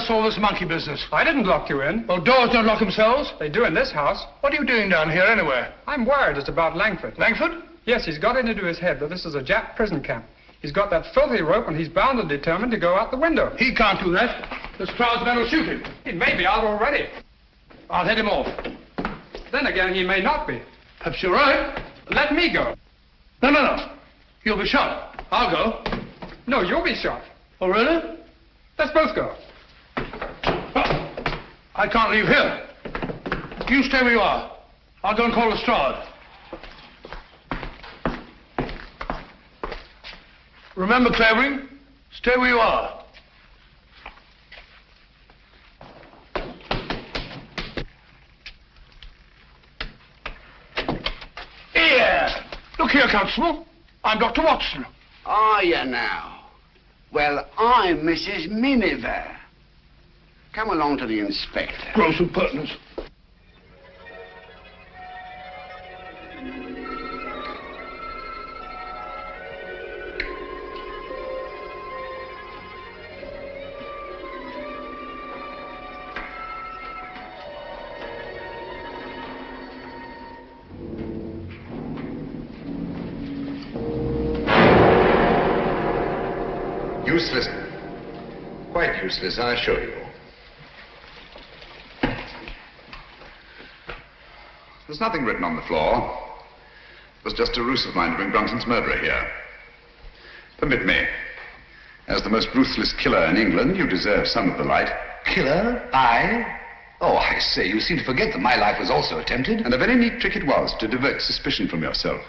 All this monkey business. I didn't lock you in. Well, doors don't lock themselves. They do in this house. What are you doing down here anyway? I'm worried it's about Langford. Langford? Yes, he's got it into his head that this is a Jap prison camp. He's got that filthy rope and he's bound and determined to go out the window. He can't do that. Lestrade's men will shoot him. He may be out already. I'll head him off. Then again, he may not be. Perhaps you're right. Let me go. No. You'll be shot. I'll go. No, you'll be shot. Oh, really? Let's both go. I can't leave here. You stay where you are. I'll go and call Lestrade. Remember, Clavering, stay where you are. Look here, Constable. I'm Dr. Watson. Are you now? Well, I'm Mrs. Miniver. Come along to the inspector. Gross impertinence. Useless. Quite useless, I assure you. There's nothing written on the floor. It was just a ruse of mine to bring Brunton's murderer here. Permit me. As the most ruthless killer in England, you deserve some of the light. Killer? I? Oh, I say, you seem to forget that my life was also attempted. And a very neat trick it was to divert suspicion from yourself.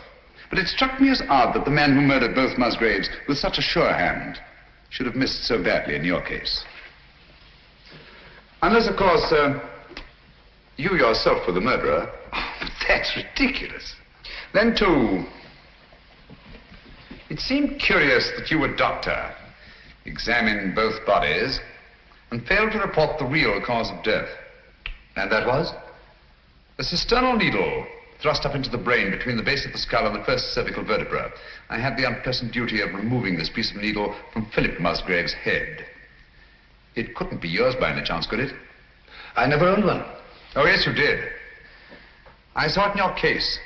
But it struck me as odd that the man who murdered both Musgraves with such a sure hand should have missed so badly in your case. Unless, of course, you yourself were the murderer. Oh, that's ridiculous. Then, too, it seemed curious that you, a doctor, examined both bodies and failed to report the real cause of death. And that was? A cisternal needle thrust up into the brain between the base of the skull and the first cervical vertebra. I had the unpleasant duty of removing this piece of needle from Philip Musgrave's head. It couldn't be yours by any chance, could it? I never owned one. Oh, yes, you did. I saw it in your case.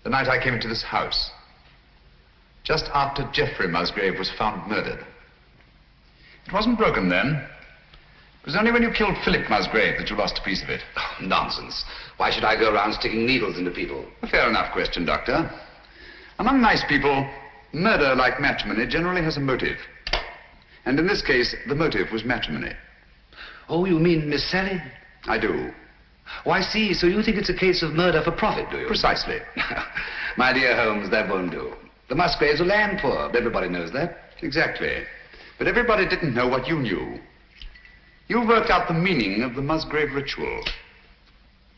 The night I came into this house. Just after Geoffrey Musgrave was found murdered. It wasn't broken then. It was only when you killed Philip Musgrave that you lost a piece of it. Oh, nonsense. Why should I go around sticking needles into people? A fair enough question, Doctor. Among nice people, murder, like matrimony, generally has a motive. And in this case, the motive was matrimony. Oh, you mean Miss Sally? I do. Oh, I see. So you think it's a case of murder for profit, do you? Precisely. My dear Holmes, that won't do. The Musgraves are land poor. Everybody knows that. Exactly. But everybody didn't know what you knew. You worked out the meaning of the Musgrave Ritual.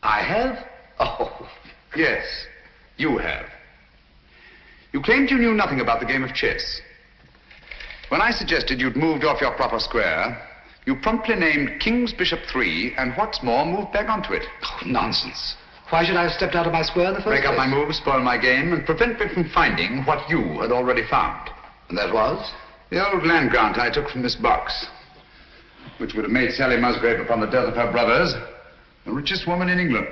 I have? Oh. Yes, you have. You claimed you knew nothing about the game of chess. When I suggested you'd moved off your proper square, you promptly named King's Bishop 3, and what's more, moved back onto it. Oh, nonsense. Why should I have stepped out of my square in the first place? Break up my move, spoil my game, and prevent me from finding what you had already found. And that was? The old land grant I took from this box, which would have made Sally Musgrave, upon the death of her brothers, the richest woman in England.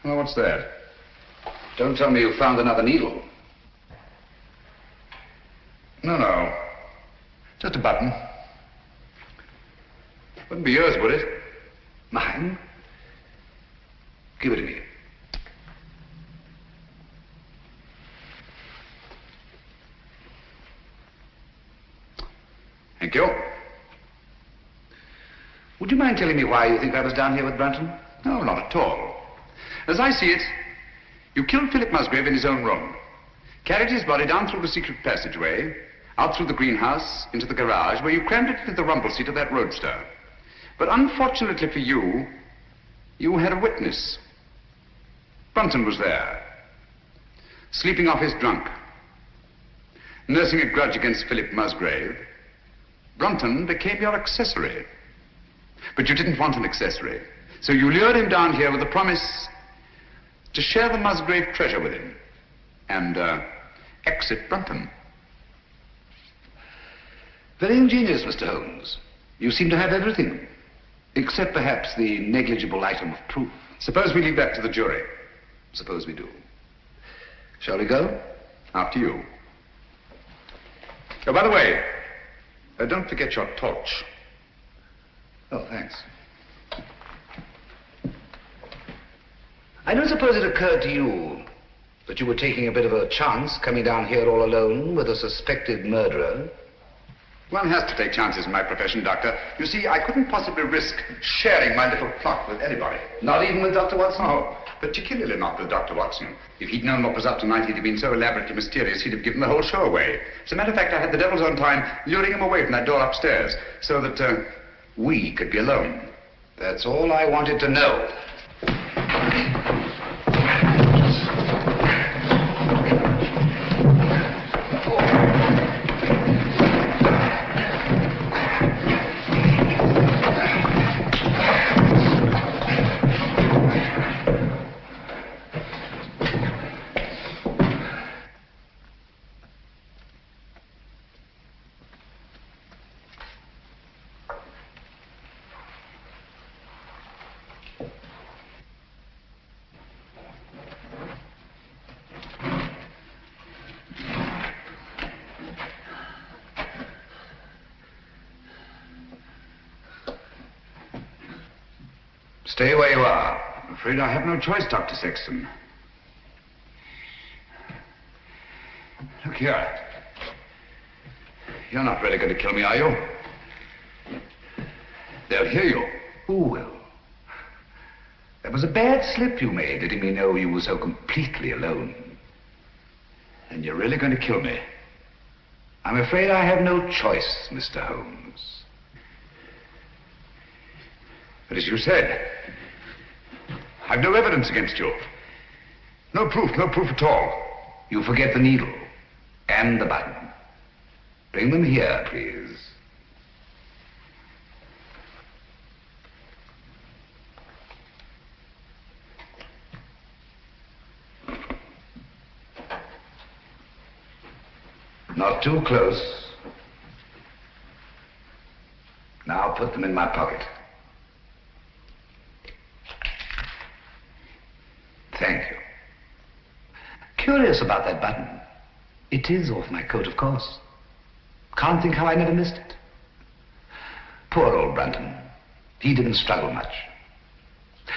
Well, what's that? Don't tell me you found another needle. No. Just a button. Wouldn't be yours, would it? Mine? Give it to me. Thank you. Would you mind telling me why you think I was down here with Brunton? No, not at all. As I see it, you killed Philip Musgrave in his own room, carried his body down through the secret passageway, out through the greenhouse, into the garage, where you crammed it into the rumble seat of that roadster. But unfortunately for you, you had a witness. Brunton was there, sleeping off his drunk, nursing a grudge against Philip Musgrave. Brunton became your accessory. But you didn't want an accessory, so you lured him down here with the promise to share the Musgrave treasure with him and exit Brunton. Very ingenious, Mr. Holmes. You seem to have everything, except perhaps the negligible item of proof. Suppose we leave that to the jury. Suppose we do. Shall we go? After you. Oh, by the way, don't forget your torch. Oh, thanks. I don't suppose it occurred to you that you were taking a bit of a chance coming down here all alone with a suspected murderer? One has to take chances in my profession, Doctor. You see, I couldn't possibly risk sharing my little plot with anybody. Not even with Dr. Watson? Oh, particularly not with Dr. Watson. If he'd known what was up tonight, he'd have been so elaborately mysterious, he'd have given the whole show away. As a matter of fact, I had the devil's own time luring him away from that door upstairs so that we could be alone. That's all I wanted to know. Stay where you are. I'm afraid I have no choice, Dr. Sexton. Look here. You're not really going to kill me, are you? They'll hear you. Who will? That was a bad slip you made, letting me know you were so completely alone. And you're really going to kill me. I'm afraid I have no choice, Mr. Holmes. But as you said, I've no evidence against you. No proof at all. You forget the needle and the button. Bring them here, please. Not too close. Now put them in my pocket. Thank you. Curious about that button. It is off my coat, of course. Can't think how I never missed it. Poor old Brunton. He didn't struggle much.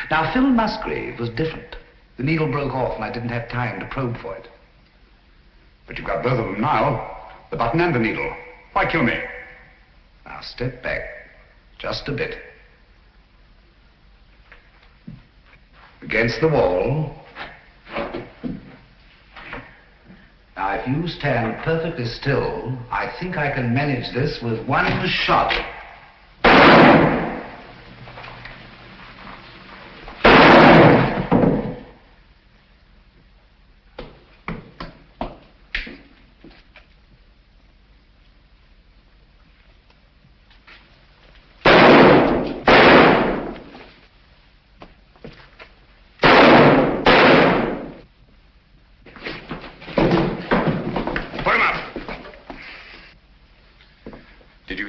Now, Phil Musgrave was different. The needle broke off and I didn't have time to probe for it. But you've got both of them now. The button and the needle. Why kill me? Now step back. Just a bit. Against the wall. Now, if you stand perfectly still, I think I can manage this with one shot.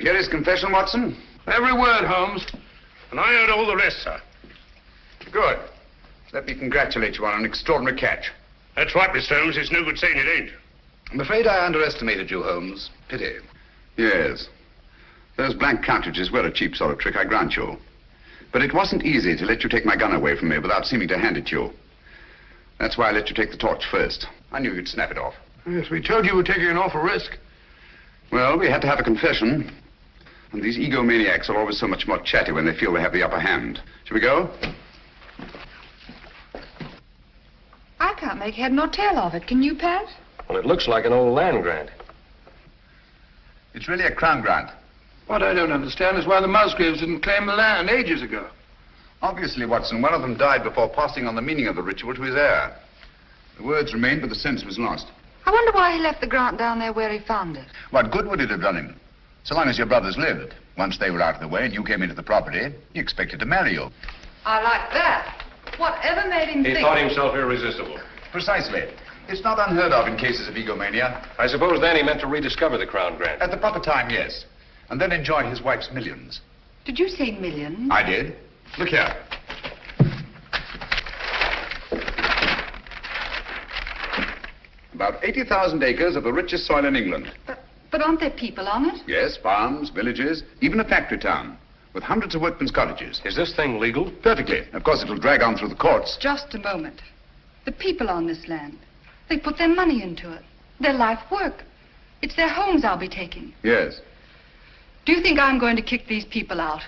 His confession, Watson? Every word, Holmes. And I heard all the rest, sir. Good. Let me congratulate you on an extraordinary catch. That's right, Mr. Holmes. It's no good saying it ain't. I'm afraid I underestimated you, Holmes. Pity. Yes. Those blank cartridges were a cheap sort of trick, I grant you. But it wasn't easy to let you take my gun away from me without seeming to hand it to you. That's why I let you take the torch first. I knew you'd snap it off. Yes, we told you we were taking an awful risk. Well, we had to have a confession. And these egomaniacs are always so much more chatty when they feel they have the upper hand. Shall we go? I can't make head nor tail of it. Can you, Pat? Well, it looks like an old land grant. It's really a crown grant. What I don't understand is why the Musgraves didn't claim the land ages ago. Obviously, Watson, one of them died before passing on the meaning of the ritual to his heir. The words remained, but the sense was lost. I wonder why he left the grant down there where he found it. What good would it have done him? So long as your brothers lived. Once they were out of the way and you came into the property, he expected to marry you. I like that. Whatever made him He think... thought himself irresistible. Precisely. It's not unheard of in cases of egomania. I suppose then he meant to rediscover the crown grant. At the proper time, yes. And then enjoy his wife's millions. Did you say millions? I did. Look here. About 80,000 acres of the richest soil in England. But aren't there people on it? Yes, farms, villages, even a factory town, with hundreds of workmen's cottages. Is this thing legal? Perfectly. Of course, it'll drag on through the courts. Just a moment. The people on this land, they put their money into it, their life work. It's their homes I'll be taking. Yes. Do you think I'm going to kick these people out?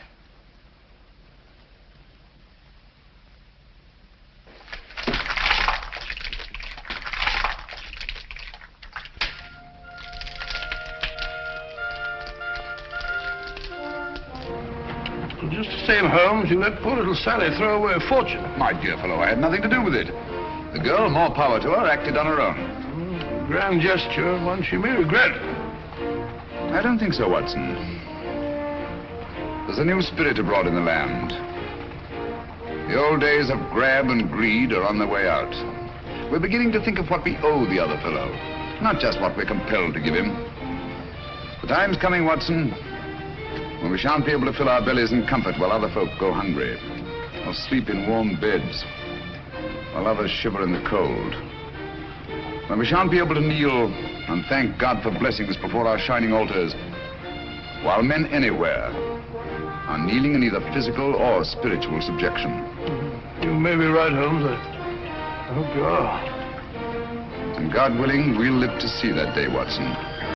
Just the same, Holmes, you let poor little Sally throw away a fortune. My dear fellow, I had nothing to do with it. The girl, more power to her, acted on her own. Grand gesture, one she may regret. I don't think so, Watson. There's a new spirit abroad in the land. The old days of grab and greed are on their way out. We're beginning to think of what we owe the other fellow, not just what we're compelled to give him. The time's coming, Watson, when we shan't be able to fill our bellies in comfort while other folk go hungry, or sleep in warm beds, while others shiver in the cold. When we shan't be able to kneel and thank God for blessings before our shining altars, while men anywhere are kneeling in either physical or spiritual subjection. You may be right, Holmes. I hope you are. And God willing, we'll live to see that day, Watson.